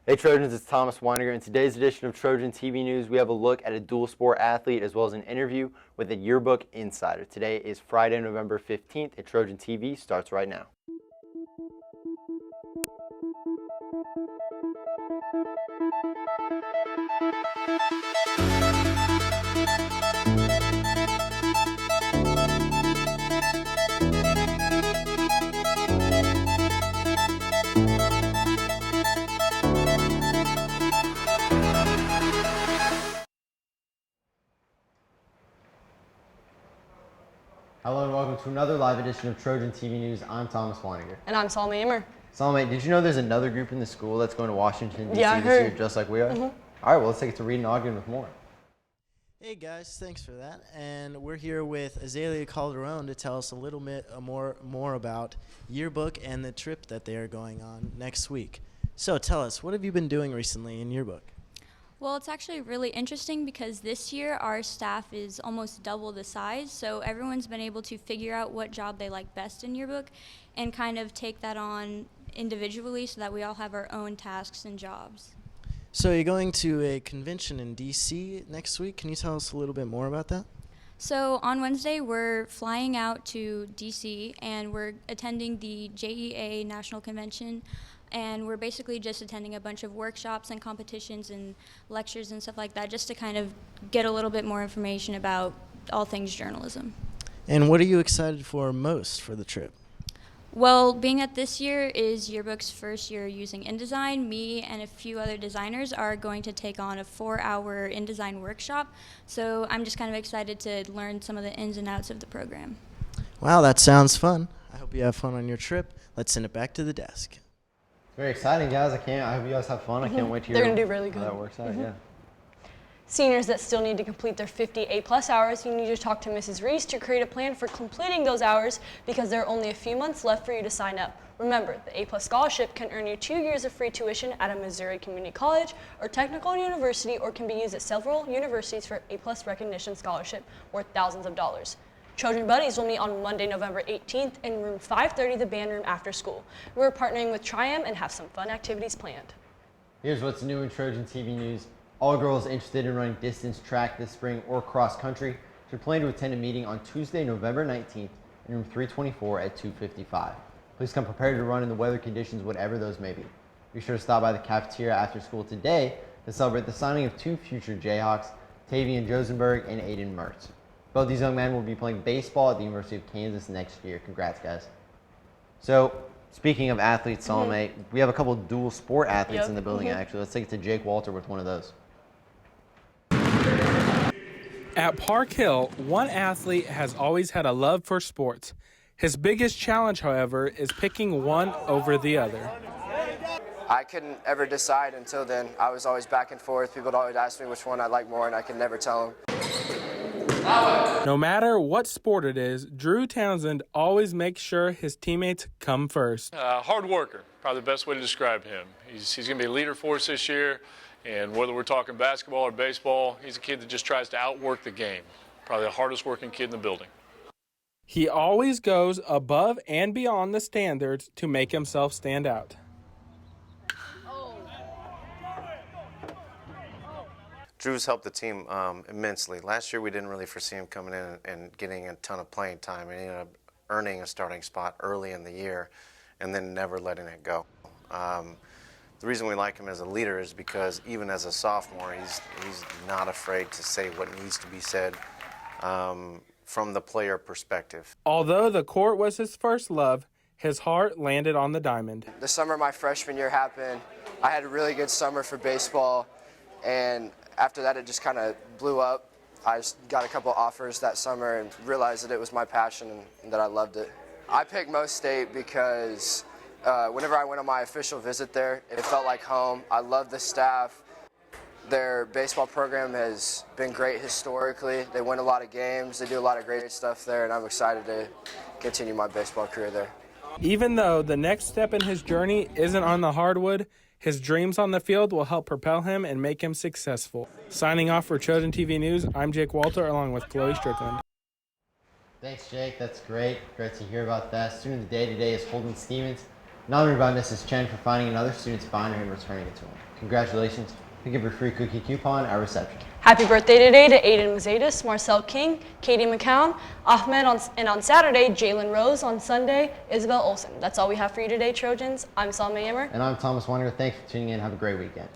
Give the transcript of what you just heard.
Hey Trojans, it's Thomas Weiniger. In today's edition of Trojan TV News, we have a look at a dual sport athlete as well as an interview with a yearbook insider. Today is Friday, November 15th, and Trojan TV starts right now. Hello and welcome to another live edition of Trojan TV News. I'm Thomas Weiniger. And I'm Salome Immer. Salome, did you know there's another group in the school that's going to Washington, D.C. Yeah, I this year heard. just like we are? All right, well, let's take it to Reed and Ogden with more. Hey guys, thanks for that. And we're here with Azalea Calderon to tell us a little bit more about yearbook and the trip that they are going on next week. So tell us, what have you been doing recently in yearbook? Well, it's actually really interesting because this year our staff is almost double the size, so everyone's been able to figure out what job they like best in yearbook and kind of take that on individually so that we all have our own tasks and jobs. So you're going to a convention in D.C. next week. Can you tell us a little bit more about that? So on Wednesday, we're flying out to D.C. and we're attending the JEA National Convention, and we're basically just attending a bunch of workshops and competitions and lectures and stuff like that just to kind of get a little bit more information about all things journalism. And what are you excited for most for the trip? Well, being that this year is Yearbook's first year using InDesign, me and a few other designers are going to take on a 4-hour InDesign workshop. So I'm just kind of excited to learn some of the ins and outs of the program. Wow, that sounds fun. I hope you have fun on your trip. Let's send it back to the desk. Very exciting, guys. I hope you guys have fun. I can't wait to hear They're going to do really how good. that works out. Yeah. Seniors that still need to complete their 50 A+ hours, you need to talk to Mrs. Reese to create a plan for completing those hours because there are only a few months left for you to sign up. Remember, the A+ scholarship can earn you 2 years of free tuition at a Missouri community college or technical university, or can be used at several universities for A+ recognition scholarship worth thousands of dollars. Trojan Buddies will meet on Monday, November 18th in room 530, the band room after school. We're partnering with Triumph and have some fun activities planned. Here's what's new in Trojan TV News. All girls interested in running distance track this spring or cross country should plan to attend a meeting on Tuesday, November 19th in room 324 at 2:55. Please come prepared to run in the weather conditions, whatever those may be. Be sure to stop by the cafeteria after school today to celebrate the signing of 2 future Jayhawks, Tavian Josenberg and Aiden Mertz. Both these young men will be playing baseball at the University of Kansas next year. Congrats, guys. So, speaking of athletes, Salome, we have a couple of dual sport athletes in the building, actually. Let's take it to Jake Walter with one of those. At Park Hill, one athlete has always had a love for sports. His biggest challenge, however, is picking one over the other. I couldn't ever decide until then. I was always back and forth. People would always ask me which one I like more, and I could never tell them. No matter what sport it is, Drew Townsend always makes sure his teammates come first. Hard worker, probably the best way to describe him. He's going to be a leader for us this year, and whether we're talking basketball or baseball, he's a kid that just tries to outwork the game. Probably the hardest working kid in the building. He always goes above and beyond the standards to make himself stand out. Drew's helped the team immensely. Last year we didn't really foresee him coming in and getting a ton of playing time, and he ended up earning a starting spot early in the year and then never letting it go. The reason we like him as a leader is because even as a sophomore, he's not afraid to say what needs to be said from the player perspective. Although the court was his first love, his heart landed on the diamond. The summer my freshman year happened, I had a really good summer for baseball, and after that it just kind of blew up. I just got a couple offers that summer and realized that it was my passion and that I loved it. I picked Mo State because whenever I went on my official visit there, it felt like home. I love the staff. Their baseball program has been great historically. They win a lot of games. They do a lot of great stuff there, and I'm excited to continue my baseball career there. Even though the next step in his journey isn't on the hardwood, his dreams on the field will help propel him and make him successful. Signing off for Trojan TV News, I'm Jake Walter along with Chloe Strickland. Thanks, Jake. That's great. Great to hear about that. Student of the day today is Holden Stevens. Non-rebound Mrs. Chen for finding another student's binder and returning it to him. Congratulations. You give your free cookie coupon at reception. Happy birthday today to Aiden Mazadis, Marcel King, Katie McCown, Ahmed, and on Saturday, Jalen Rose. On Sunday, Isabel Olsen. That's all we have for you today, Trojans. I'm Salma Yammer. And I'm Thomas Weiner. Thanks for tuning in. Have a great weekend.